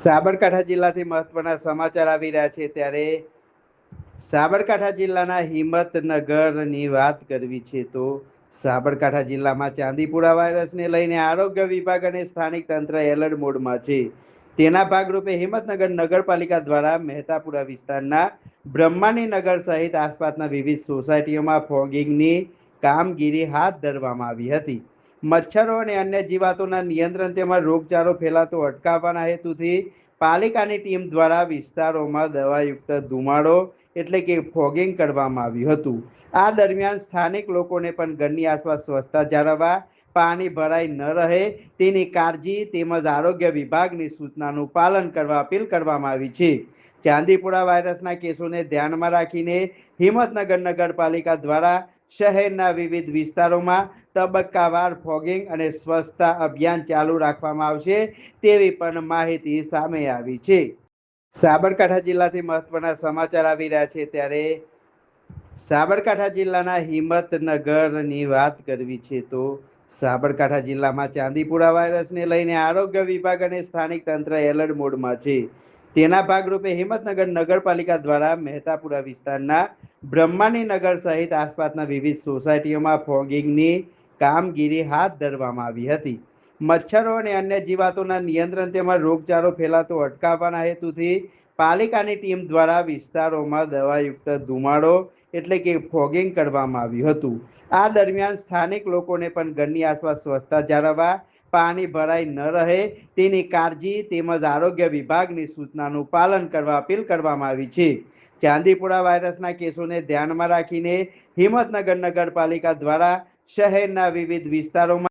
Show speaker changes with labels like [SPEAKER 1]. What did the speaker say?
[SPEAKER 1] સાબરકાંઠા જિલ્લાથી મહત્વના સમાચાર આવી રહ્યા છે ત્યારે સાબરકાંઠા જિલ્લાના હિંમતનગરની વાત કરવી છે તો સાબરકાંઠા જિલ્લામાં ચાંદીપુરા વાયરસને લઈને આરોગ્ય વિભાગ અને સ્થાનિક તંત્ર એલર્ટ મોડમાં છે। તેના ભાગરૂપે હિંમતનગર નગરપાલિકા દ્વારા મહેતાપુરા વિસ્તારના બ્રહ્માની નગર સહિત આસપાસના વિવિધ સોસાયટીઓમાં ફોગિંગની કામગીરી હાથ ધરવામાં આવી હતી। મચ્છરો અને અન્ય જીવાતોના નિયંત્રણ તેમજ રોગચાળો ફેલાતો અટકાવવાના હેતુથી પાલિકાની ટીમ દ્વારા વિસ્તારોમાં દવાયુક્ત ધુમાડો એટલે કે ફોગિંગ કરવામાં આવ્યું હતું। આ દરમિયાન સ્થાનિક લોકોને પણ ઘરની આસપાસ સ્વચ્છતા જાળવવા, પાણી ભરાઈ ન રહે તેની કાળજી તેમજ આરોગ્ય વિભાગની સૂચનાનું પાલન કરવા અપીલ કરવામાં આવી છે। ચાંદીપુરા વાયરસના કેસોને ધ્યાનમાં રાખીને હિંમતનગર નગરપાલિકા દ્વારા શહેરના વિવિધ વિસ્તારોમાં તબક્કાવાર ફોગિંગ અને સ્વચ્છતા અભિયાન ચાલુ રાખવામાં આવશે તેવી પણ માહિતી સામે આવી છે। સાબરકાંઠા જિલ્લાથી મહત્વના સમાચાર આવી રહ્યા છે ત્યારે સાબરકાંઠા જિલ્લાના હિંમતનગરની વાત કરવી છે તો સાબરકાંઠા જિલ્લામાં ચાંદીપુરા વાયરસને લઈને આરોગ્ય વિભાગ અને સ્થાનિક તંત્ર એલર્ટ મોડમાં છે। તેના ભાગરૂપે હિંમતનગર નગરપાલિકા દ્વારા મહેતાપુરા વિસ્તારના બ્રહ્માની નગર સહિત આસપાસના વિવિધ સોસાયટીઓમાં ફોગિંગની કામગીરી હાથ ધરવામાં આવી હતી। મચ્છરો અને અન્ય જીવાતોના નિયંત્રણ તેમજ રોગચાળો ફેલાતો અટકાવવાના હેતુથી પાલિકાની ટીમ દ્વારા વિસ્તારોમાં દવાયુક્ત ધુમાડો એટલે કે ફોગિંગ કરવામાં આવ્યું હતું। આ દરમિયાન સ્થાનિક લોકોને પણ ઘરની આસપાસ સ્વચ્છતા જાળવવા, પાણી ભરાઈ ન રહે તેની કાળજી તેમજ આરોગ્ય વિભાગની સૂચનાનું પાલન કરવા અપીલ કરવામાં આવી છે। ચાંદીપુરા વાયરસના કેસોને ધ્યાનમાં રાખીને હિંમતનગર નગરપાલિકા દ્વારા શહેરના વિવિધ વિસ્તારોમાં